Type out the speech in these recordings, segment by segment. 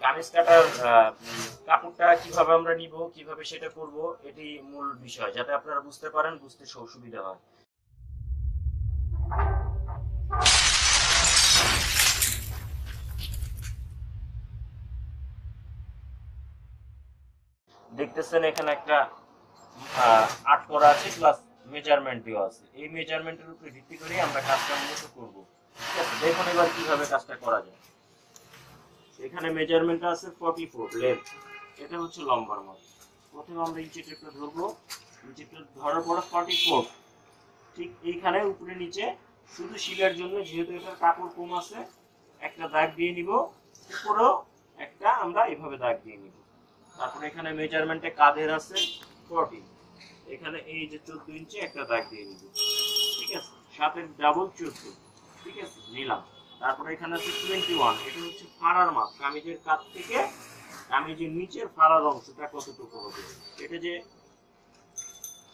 কামিজ কাটার কাপড়টা কিভাবে আমরা নিব, কিভাবে সেটা করব, এটি মূল বিষয়, যাতে আপনারা বুঝতে পারেন, বুঝতে সুবিধা হয়। দেখতেছেন এখানে একটা আর্ট করা আছে, প্লাস মেজারমেন্ট দেওয়া আছে। এই মেজারমেন্টের উপরে ভিত্তি করে আমরা কাজটা মূলত করব। ঠিক আছে, দেখুন এবার কিভাবে কাজটা করা যায়। এখানে মেজারমেন্ট আছে 44 লেন্থ, এটা হচ্ছে লম্বার মাপ। প্রথমে আমরা ইঞ্চি টেপটা ধরবো, ইঞ্চি টেপ ধরার পরে 44, ঠিক এইখানে উপরে নিচে শুধু শিলার জন্য, যেহেতু এটার কাপড় কম আছে, একটা দাগ দিয়ে নিব, উপরেও একটা আমরা এভাবে দাগ দিয়ে নিব। তারপরে এখানে মেজারমেন্টে কাঁধের আছে 40, এখানে এই যে 14 ইঞ্চি একটা দাগ দিয়ে নিব। ঠিক আছে, সাথে ডাবল 14, ঠিক আছে নিলাম। তারপরে এখানে আছে 21, এটা হচ্ছে ফাড়ার মাপ, কামিজের কাঁধ থেকে কামিজের নিচের ফাড়ার অংশটা কতটুকু হবে। এটা যে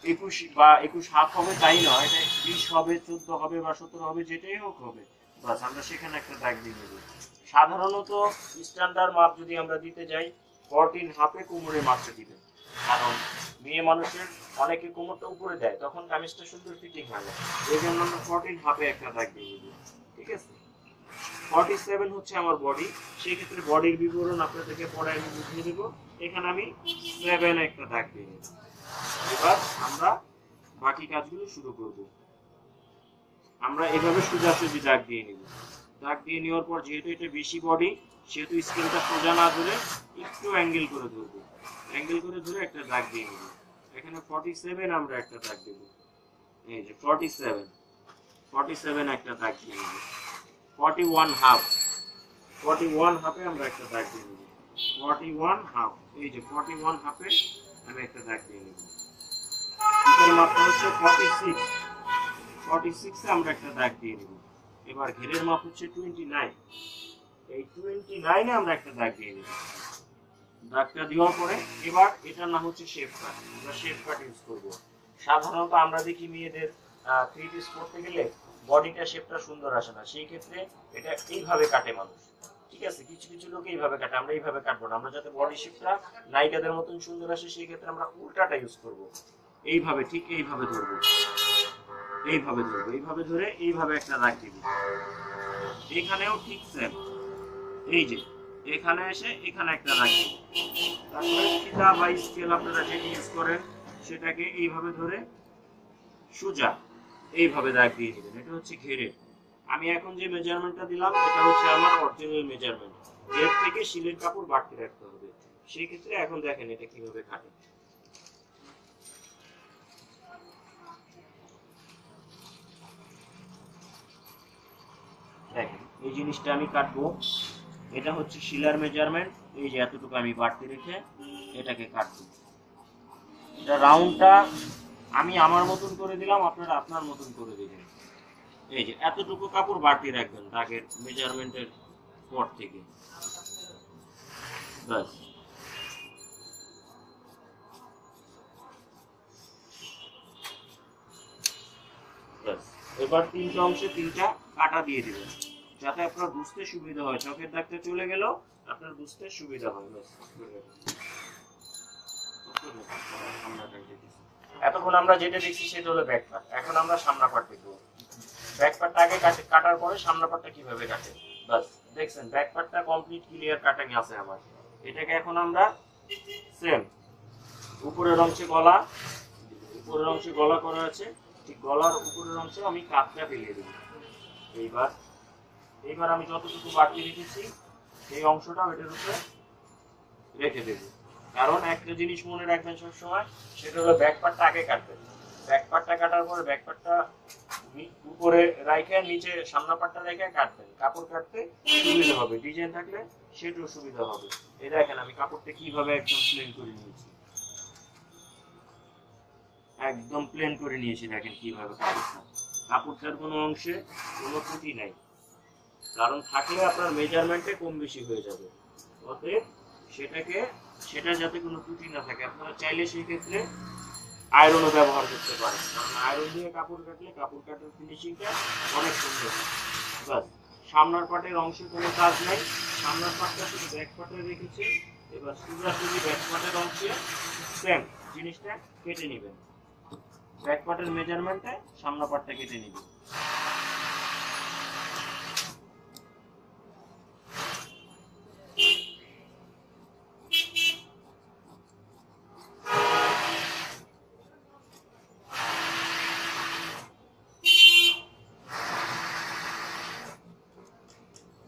21 বা 21 হাফ হবে তাই নয়, এটা 20 হবে, 14 হবে বা 17 হবে, যেটাই হোক হবে, বাস আমরা সেখানে একটা দাগ দিয়ে নেব। সাধারণত স্ট্যান্ডার্ড মাপ যদি আমরা দিতে যাই 14 হাফে কোমরের মাপটা দিবেন, কারণ মেয়ে মানুষের অনেকে কোমরটা উপরে দেয়, তখন কামিজটা সুন্দর ফিটিং হয় না। এই জন্য আমরা 14 হাফে একটা দাগ দিয়ে নেব। ঠিক আছে, 47 হচ্ছে আমার বডি, সেই ক্ষেত্রে বডির বিবরণ আপনাদেরকে পরে আমি বুঝিয়ে দেব। এখানে আমি 7 একটা দাগ দিয়ে নেব। এবার আমরা বাকি কাজগুলো শুরু করব। আমরা এভাবে সোজাসুজি দাগ দিয়ে নিব। দাগ দিয়ে নেওয়ার পর যেহেতু এটা বেশি বডি, সেহেতু স্কেলটা সোজা না ধরে একটু অ্যাঙ্গেল করে ধরবো, অ্যাঙ্গেল করে ধরে একটা দাগ দিয়ে নিব। এখানে 47 আমরা একটা দাগ দেব, এই যে 47 একটা দাগ দিয়ে নিব। 41 হাফ, 41 হাফে আমরা একটা দাগ দিয়ে নিব। 41 হাফ, এই যে 41 হাফে আমি একটা দাগ দিয়ে নিব। এর মাপটা হচ্ছে 46 এ আমরা একটা দাগ দিয়ে নিব। এবার ঘেরের মাপ হচ্ছে 29, এই 29 এ আমরা একটা দাগ দিয়ে নিব। দাগটা দেওয়ার পরে এবার এটার নাম হচ্ছে শেপ কাট, আমরা শেপ কাট ইউজ করব। সাধারণত আমরা দেখি মেয়েদের 3 পিস করতে গেলে বডিটা শেপটা সুন্দর আসে না, সেই ক্ষেত্রে এটা এইভাবে কাটে মানুষ। ঠিক আছে, কিছু কিছু লোক এইভাবে কাটে, আমরা এইভাবে কাটবো না। আমরা যাতে বডি শেপটা নায়িকাদের মতন সুন্দর আসে, সেই ক্ষেত্রে আমরা উল্টাটা ইউজ করব। এইভাবে, ঠিক এইভাবে ধরবো, এইভাবে ধরবো, এইভাবে ধরে এইভাবে একটা দাগ দিব। এখানেও ঠিক সেম, এই যে এখানে এসে এখানে একটা দাগ দিব। তারপরে ফিতা বা স্কেল আপনারা যেটা ইউজ করেন সেটাকে এইভাবে ধরে সোজা এইভাবে দাগ দিয়ে দিবেন। এটা হচ্ছে ঘেরের। আমি এখন যে মেজারমেন্টটা দিলাম এটা হচ্ছে আমার অরিজিনাল মেজারমেন্ট, এর থেকে শিলের কাপড় বাড়তি রাখতে হবে। সেই ক্ষেত্রে এখন দেখেন এটা কিভাবে কাটে। দেখেন এই জিনিসটা আমি কাটবো, এটা হচ্ছে শিলার মেজারমেন্ট, এই যে এতটুকু আমি বাড়তি রেখে এটাকে কাটবো। এটা রাউন্ডটা আমি আমার মতন করে দিলাম, আপনারা আপনার মতন করে দিবেন। এই যে এতটুকু কাপড় বাড়তি রাখবেন দাগের মেজারমেন্টের পর থেকে, বাস। এবার 3টা অংশে 3টা কাটা দিয়ে দিবেন, যাতে আপনার বুঝতে সুবিধা হয়। চোখের দাগটা চলে গেল, আপনার বুঝতে সুবিধা হয়। এতক্ষণ আমরা যেটা দেখছি সেটা হলো ব্যাক পার্ট, এখন আমরা সামনা পার্ট দেখব। ব্যাক পার্টটা আগে কাটার পরে সামনা পার্টটা কিভাবে কাটে, বাস। দেখছেন ব্যাক পার্টটা কমপ্লিট ক্লিয়ার কাটিং আছে আমার। এটাকে এখন আমরা সেম উপরের অংশে গলা, উপরের অংশে গলা করা আছে, ঠিক গলার উপরের অংশে আমি কাটটা ফেলে দেব। এইবার আমি যতটুকু বাড়তি রেখেছি সেই অংশটাও এটার উপরে রেখে দেব। কারণ একটা জিনিস মনে রাখবেন সবসময়, সেটা হলো ব্যাক পার্টটা আগে কাটবেন। ব্যাক পার্টটা কাটার পরে ব্যাক পার্টটা উপরে রাখে নিচে সামনা পার্টটা রেখে কাটবেন। কাপড় কাটতে সুবিধা হবে, ডিজাইন থাকলে সেটাও সুবিধা হবে। এই দেখেন আমি কাপড়টা কিভাবে একদম প্লেন করে নিয়েছি, একদম প্লেন করে নিয়েছি। দেখেন কিভাবে কাপড়টার কোনো অংশে কোনো ত্রুটি নাই, কারণ থাকলে আপনার মেজারমেন্টে কম বেশি হয়ে যাবে। অতএব সেটা যাতে কোনো ত্রুটি না থাকে, আপনারা চাইলে সেই ক্ষেত্রে আয়রনও ব্যবহার করতে পারেন, কারণ আয়রন দিয়ে কাপড় কাটলে কাপড় কাটার ফিনিশিংটা অনেক সুন্দর। বাস, সামনের পাটের অংশে কোনো কাজ নাই, সামনের পাটটা শুধু ব্যাক পাটে রেখেছি, এবার সোজাসুজি ব্যাক পাটের অংশে সেম জিনিসটা কেটে নেবেন। ব্যাক পাটের মেজারমেন্টে সামনের পাটটা কেটে নেবেন।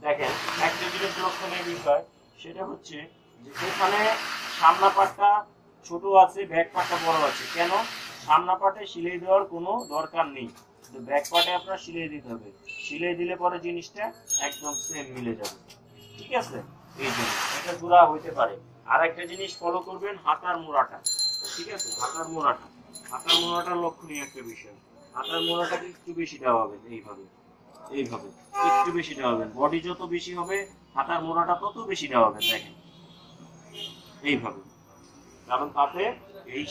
দেখেন একটা জিনিস লক্ষণের বিষয়, সেটা হচ্ছে যে এখানে সামনা পাটটা ছোট আছে, ব্যাক পাটটা বড় আছে। কেন? সামনা পাটে সিলাই দেওয়ার কোনো দরকার নেই, তো ব্যাক পাটে আপনার সিলাই দিতে হবে। সিলাই দিলে পরে জিনিসটা একদম সেম মিলে যাবে। ঠিক আছে, এই জন্য এটা জোড়া হইতে পারে। আর একটা জিনিস ফলো করবেন, হাতার মোড়াটা। ঠিক আছে, হাতার মোড়াটা লক্ষণীয় একটা বিষয়। হাতার মোড়াটাকে একটু বেশি দেওয়া হবে, এইভাবে এইভাবে একটু বেশি দেওয়া হবে। বডি যত বেশি হবে হাতার মোড়াটা তত বেশি দেওয়া হবে। দেখেন এইভাবে, কারণ তাতে এই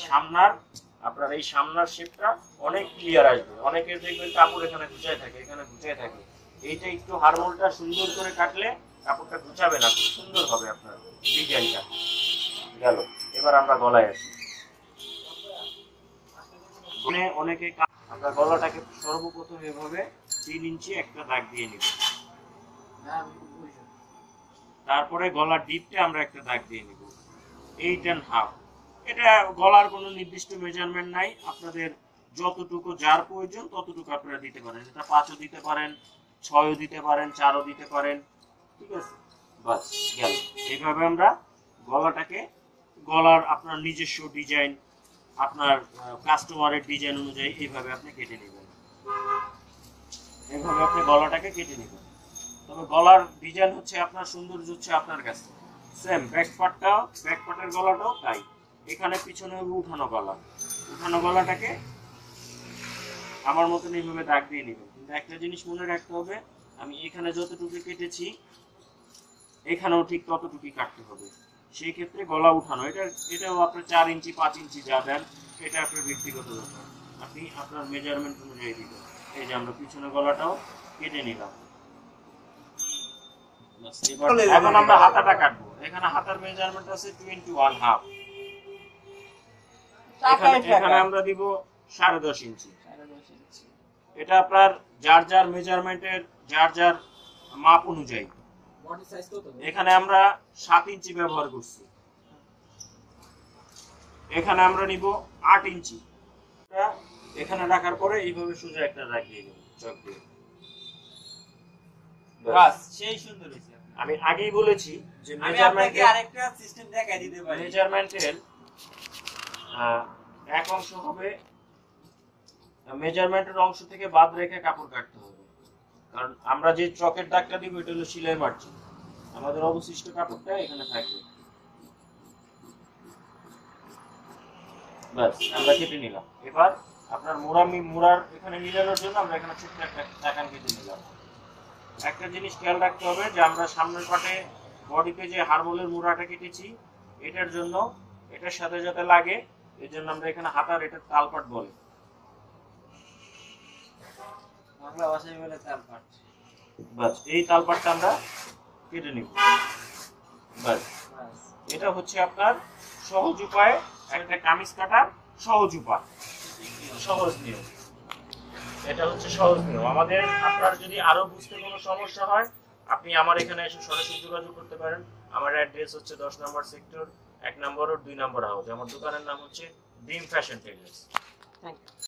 সামনার শেপটা অনেক ক্লিয়ার আসবে। অনেকের দেখবেন কাপড় এখানে গুছায় থাকে, এখানে গুছায় থাকে। এইটা একটু হারমোলটা সুন্দর করে কাটলে কাপড়টা গুছাবে না, খুব সুন্দর হবে আপনার ডিজাইনটা। গেল, এবার আমরা গলায় আসি। অনেকে আমরা গলাটাকে সর্বপ্রথম এভাবে 3 ইঞ্চি একটা দাগ দিয়ে নিব। তারপরে গলার ডিপটা আমরা একটা দাগ দিয়ে নিব 8.5। এটা গলার কোনো নির্দিষ্ট মেজারমেন্ট নাই, আপনাদের যতটুকু যার প্রয়োজন ততটুকু আপনারা দিতে পারেন। এটা 5ও দিতে পারেন, 6ও দিতে পারেন, 4ও দিতে পারেন। ঠিক আছে, বাস গেল। এইভাবে আমরা গলার আপনার নিজস্ব ডিজাইন, আপনার কাস্টমারের ডিজাইন অনুযায়ী এইভাবে আপনি কেটে নেবেন। এইভাবে আপনি গলাটাকে কেটে নেবেন। তবে গলার ডিজাইন হচ্ছে আপনার, সৌন্দর্য হচ্ছে আপনার কাছে। সেম ব্যাক পার্টের গলাটাও তাই। এখানে পিছনে উঠানো গলাটাকে আমার মতন এইভাবে দাগ দিয়ে নেবেন। কিন্তু একটা জিনিস মনে রাখতে হবে, আমি এখানে যতটুকু কেটেছি এখানেও ঠিক ততটুকুই কাটতে হবে। সেই ক্ষেত্রে গলা উঠানো, এটাও আপনার 4 ইঞ্চি 5 ইঞ্চি যা দেন, এটা আপনার ব্যক্তিগত ব্যাপার, আপনি আপনার মেজারমেন্ট অনুযায়ী দিবেন। এই যে আমরা পিছনে গলাটাও কেটে নিলাম। এখন আমরা হাতাটা কাটবো। এখানে হাতার মেজারমেন্ট আছে 21.5। এখানে আমরা দিব 10.5 ইঞ্চি। এটা আপনার যার যার মেজারমেন্টের যার মাপ অনুযায়ী। এখানে আমরা 7 ইঞ্চি ব্যবহার করছি। এখানে আমরা নিব 8 ইঞ্চি। এখানে রাখার পরে এইভাবে সোজা একটা দাগ দিয়ে দেব চক দিয়ে। বাস, সেই সুন্দর হয়েছে। আমি আগেই বলেছি যে মেজারমেন্টে আরেকটা সিস্টেম দেখাই দিতে পারি। মেজারমেন্টের এক অংশ হবে, মেজারমেন্টের অংশ থেকে বাদ রেখে কাপড় কাটতে হবে। কারণ আমরা যে চকের দাগটা দিব এটা হলো সেলাই মার্জিন, আমাদের অবশিষ্ট কাপড়টা এখানে থাকবে। বাস, আমরা কেটে নিলাম। এবার আপনার মোড়ার এখানে মিলানোর জন্য আমরা এখানে ছোট্ট একটা চাকান কেটে নিলাম। একটা জিনিস খেয়াল রাখতে হবে যে আমরা সামনের পাটে বডিতে যে হারমোলের মোড়াটা কেটেছি, এটার জন্য এটার সাথে যাতে লাগে, এর জন্য আমরা এখানে হাতার এটা তালপাট বলে, বাংলা ভাষায় বলে তালপাট। বাস, এই তালপাটটা আমরা কেটে নিব। বাস, এটা হচ্ছে আপনার সহজ উপায়, একটা কামিজ কাটার সহজ উপায়, সহজ নিয়ম। এটা হচ্ছে সহজ নিয়ম। আমাদের আপনার যদি আরো বুঝতে কোনো সমস্যা হয়, আপনি আমার এখানে এসে সরাসরি যোগাযোগ করতে পারেন। আমার অ্যাড্রেস হচ্ছে 10 নম্বর সেক্টর, 1 নম্বর ও 2 নম্বর হাউস। আমার দোকানের নাম হচ্ছে dream fashion tailors. Thank you.